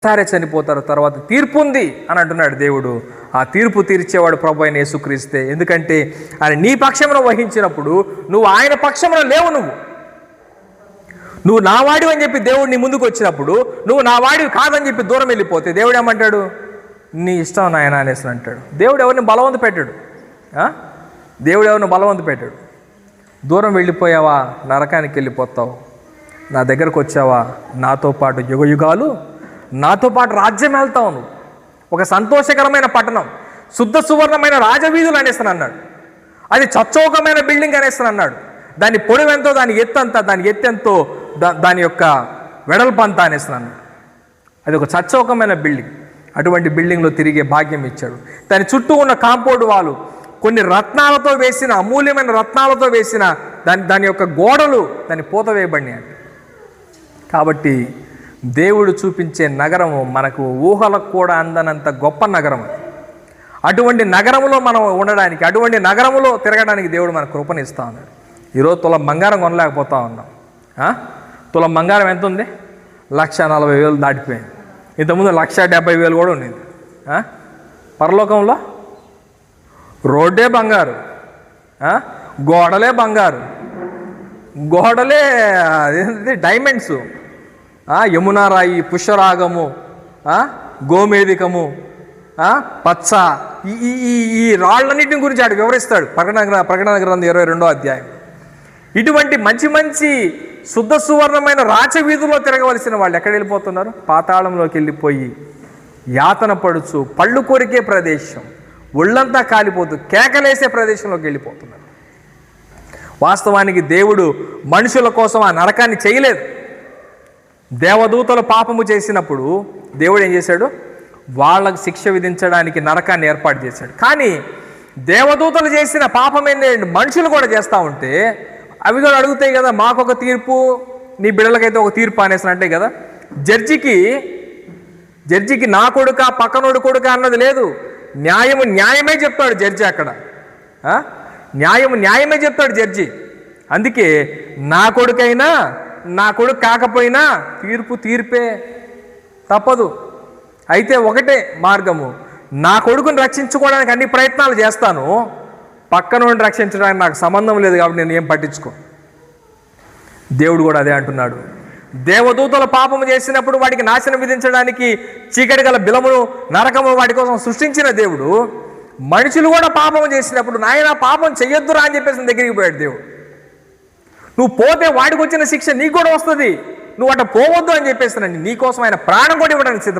సరే చనిపోతారు, తర్వాత తీర్పు ఉంది అని అంటున్నాడు దేవుడు. ఆ తీర్పు తీర్చేవాడు ప్రభు అయిన యేసుక్రీస్తే. ఎందుకంటే ఆయన నీ పక్షమున వహించినప్పుడు నువ్వు ఆయన పక్షమున లేవు. నువ్వు నా వాడివి అని చెప్పి దేవుడు నీ ముందుకు వచ్చినప్పుడు నువ్వు నా వాడివి కాదని చెప్పి దూరం వెళ్ళిపోతే దేవుడు ఏమంటాడు? నీ ఇష్టం నాయన అనేసి అంటాడు. దేవుడు ఎవరిని బలవంత పెట్టాడు. దేవుడు ఎవరిని బలవంత పెట్టాడు. దూరం వెళ్ళిపోయావా నరకానికి వెళ్ళిపోతావు, నా దగ్గరకు వచ్చావా నాతో పాటు యుగ యుగాలు నాతో పాటు రాజ్యం వెళ్తావు. నువ్వు ఒక సంతోషకరమైన పట్టణం, శుద్ధ సువర్ణమైన రాజవీధులు అనేస్తాను అన్నాడు. అది చచ్చౌకమైన బిల్డింగ్ అనేస్తాను అన్నాడు. దాని పొడవెంతో, దాని ఎత్తంతా, దాని ఎత్తెంతో, దాని యొక్క వెడల్పంతా అనేస్తాను అన్నాడు. అది ఒక చచ్చౌకమైన బిల్డింగ్. అటువంటి బిల్డింగ్లో తిరిగే భాగ్యం ఇచ్చాడు. దాని చుట్టూ ఉన్న కాంపౌండ్ వాళ్ళు కొన్ని రత్నాలతో వేసిన, అమూల్యమైన రత్నాలతో వేసిన దాని యొక్క గోడలు దాన్ని పూత వేయబడినాయి. కాబట్టి దేవుడు చూపించే నగరము మనకు ఊహలకు కూడా అందనంత గొప్ప నగరం. అటువంటి నగరంలో మనం ఉండడానికి, అటువంటి నగరంలో తిరగడానికి దేవుడు మనకు కృపనిస్తా ఉన్నాడు. ఈరోజు తులం బంగారం కొనలేకపోతా ఉన్నాం. తులం బంగారం ఎంత ఉంది? 1,40,000 దాటిపోయింది. ఇంతకుముందు 1,70,000 కూడా ఉండేది. పరలోకంలో రోడ్డే బంగారు, గోడలే బంగారు, గోడలే డైమండ్స్, యమునారాయి, పుష్యరాగము, గోమేధికము, పచ్చ, ఈ రాళ్ళన్నింటిని గురించి ఆడు వివరిస్తాడు ప్రకటన గ్రంథం 22వ అధ్యాయం. ఇటువంటి మంచి మంచి శుద్ధ సువర్ణమైన రాచవీధుల్లో తిరగవలసిన వాళ్ళు ఎక్కడ వెళ్ళిపోతున్నారు? పాతాళంలోకి వెళ్ళిపోయి యాతన పడుచు పళ్ళు కొరికే ప్రదేశం, ఒళ్ళంతా కాలిపోతూ కేకలేసే ప్రదేశంలోకి వెళ్ళిపోతున్నారు. వాస్తవానికి దేవుడు మనుషుల కోసం ఆ నరకాన్ని చేయలేదు. దేవదూతలు పాపము చేసినప్పుడు దేవుడు ఏం చేశాడు? వాళ్ళకు శిక్ష విధించడానికి నరకాన్ని ఏర్పాటు చేశాడు. కానీ దేవదూతలు చేసిన పాపమేంటి మనుషులు కూడా చేస్తూ ఉంటే అవి కూడా అడుగుతాయి కదా, మాకొక తీర్పు, నీ బిడ్డలకైతే ఒక తీర్పు అనేసి అంటే కదా. జడ్జికి నా కొడుక పక్కనోడు కొడుక అన్నది లేదు. న్యాయమే చెప్తాడు జడ్జి. అక్కడ న్యాయమే చెప్తాడు జడ్జి. అందుకే నా కొడుకైనా నా కొడుకు కాకపోయినా తీర్పే, తప్పదు. అయితే ఒకటే మార్గము, నా కొడుకుని రక్షించుకోవడానికి అన్ని ప్రయత్నాలు చేస్తాను, పక్కన నుండి రక్షించడానికి నాకు సంబంధం లేదు కాబట్టి నేను ఏం పట్టించుకో. దేవుడు కూడా అదే అంటున్నాడు. దేవదూతల పాపము చేసినప్పుడు వాటికి నాశనం విధించడానికి చీకటి గల బిలమును నరకము వాటి కోసం సృష్టించిన దేవుడు, మనుషులు కూడా పాపము చేసినప్పుడు నాయన పాపం చెయ్యొద్దురా అని చెప్పేసి దగ్గరికి పోయాడు దేవుడు. నువ్వు పోతే వాడికి వచ్చిన శిక్ష నీకు కూడా వస్తుంది, నువ్వు అట్లా పోవద్దు అని చెప్పేస్తానండి. నీకోసం ఆయన ప్రాణం కూడా ఇవ్వడానికి సిద్ధం.